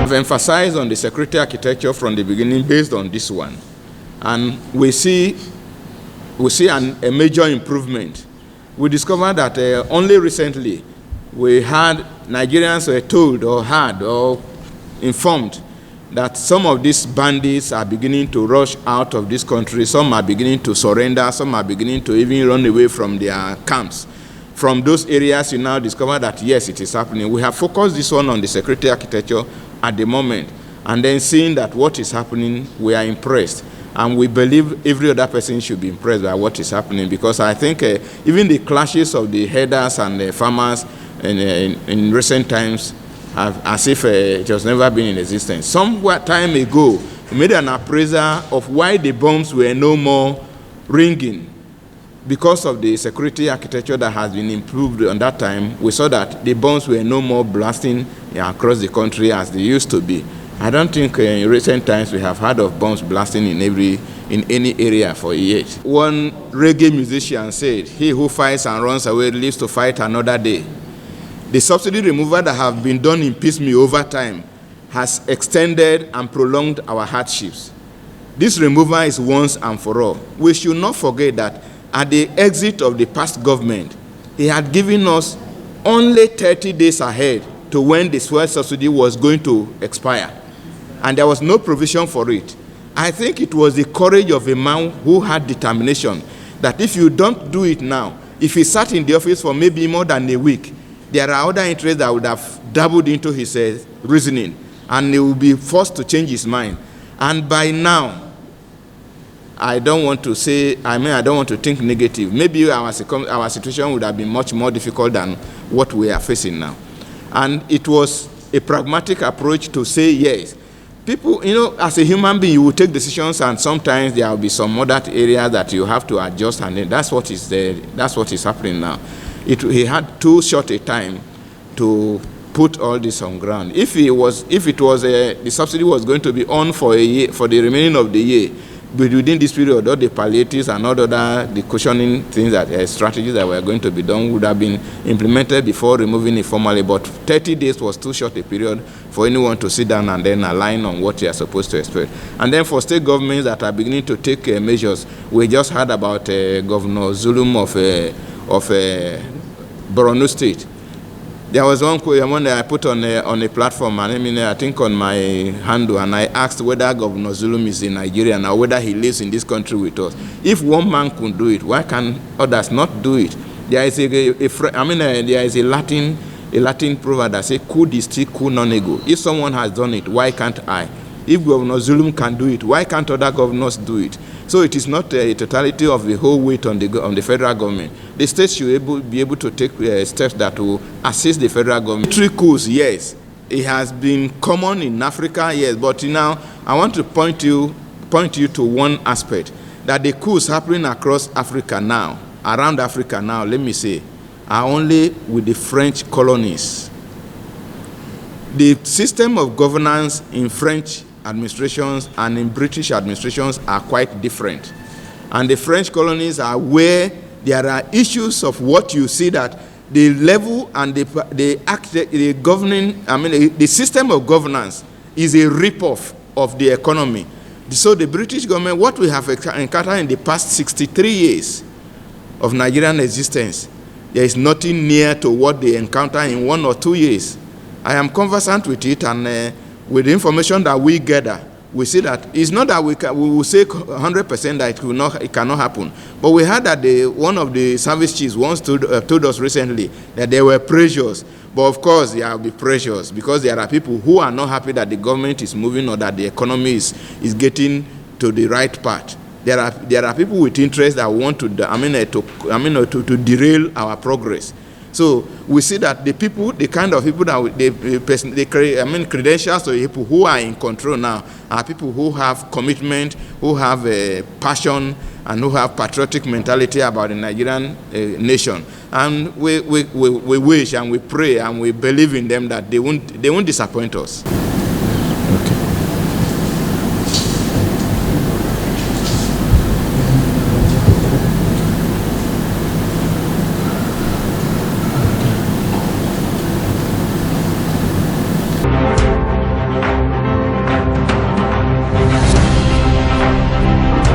I've emphasized on the security architecture from the beginning based on this one. And we see a major improvement. We discovered that only recently we had Nigerians were told or informed that some of these bandits are beginning to rush out of this country. Some are beginning to surrender. Some are beginning to even run away from their camps. From those areas, you now discover that, yes, it is happening. We have focused this one on the security architecture at the moment. And then seeing that what is happening, we are impressed. And we believe every other person should be impressed by what is happening, because I think even the clashes of the herders and the farmers in recent times have as if it has never been in existence. Some time ago, we made an appraisal of why the bombs were no more ringing. Because of the security architecture that has been improved on that time, we saw that the bombs were no more blasting across the country as they used to be. I don't think in recent times we have heard of bombs blasting in any area for years. One reggae musician said, "He who fights and runs away lives to fight another day." The subsidy removal that have been done in piecemeal over time has extended and prolonged our hardships. This removal is once and for all. We should not forget that at the exit of the past government, he had given us only 30 days ahead to when the fuel subsidy was going to expire. And there was no provision for it. I think it was the courage of a man who had determination that if you don't do it now, if he sat in the office for maybe more than a week, there are other interests that would have dabbled into his reasoning, and he will be forced to change his mind. And by now, I don't want to think negative. Maybe our situation would have been much more difficult than what we are facing now. And it was a pragmatic approach to say yes. People, as a human being, you will take decisions, and sometimes there will be some other areas that you have to adjust, and that's what is happening now. He had too short a time to put all this on ground. If the subsidy was going to be on for a year, for the remaining of the year, but within this period, all the palliatives and all the cushioning things strategies that were going to be done would have been implemented before removing it formally. But 30 days was too short a period for anyone to sit down and then align on what they are supposed to expect. And then for state governments that are beginning to take measures, we just heard about Governor Zulum of Borno State. There was one that I put on a platform, and I think on my handle, and I asked whether Governor Zulum is in Nigeria now, whether he lives in this country with us. If one man could do it, why can others not do it? There is there is a Latin proverb that says, "Coup disti, coup non ego." If someone has done it, why can't I? If Governor Zulum can do it, why can't other governors do it? So it is not a totality of the whole weight on the federal government. The states should be able to take steps that will assist the federal government. Military coups, yes, it has been common in Africa, yes, but now I want to point you to one aspect, that the coups happening across Africa now, around Africa now, let me say, are only with the French colonies. The system of governance in French administrations and in British administrations are quite different. And the French colonies are where there are issues of what you see that the level and the system of governance is a rip-off of the economy. So the British government, what we have encountered in the past 63 years of Nigerian existence, there is nothing near to what they encounter in 1 or 2 years. I am conversant with it, and with the information that we gather, we see that it's not that we will say 100% that it cannot happen. But we heard that one of the service chiefs once told us recently that there were pressures. But of course, there will be pressures because there are people who are not happy that the government is moving or that the economy is getting to the right path. There are people with interest that want to derail our progress. So we see that the kind of people that credentials of people who are in control now are people who have commitment, who have passion, and who have patriotic mentality about the Nigerian nation. And we wish and we pray and we believe in them that they won't disappoint us.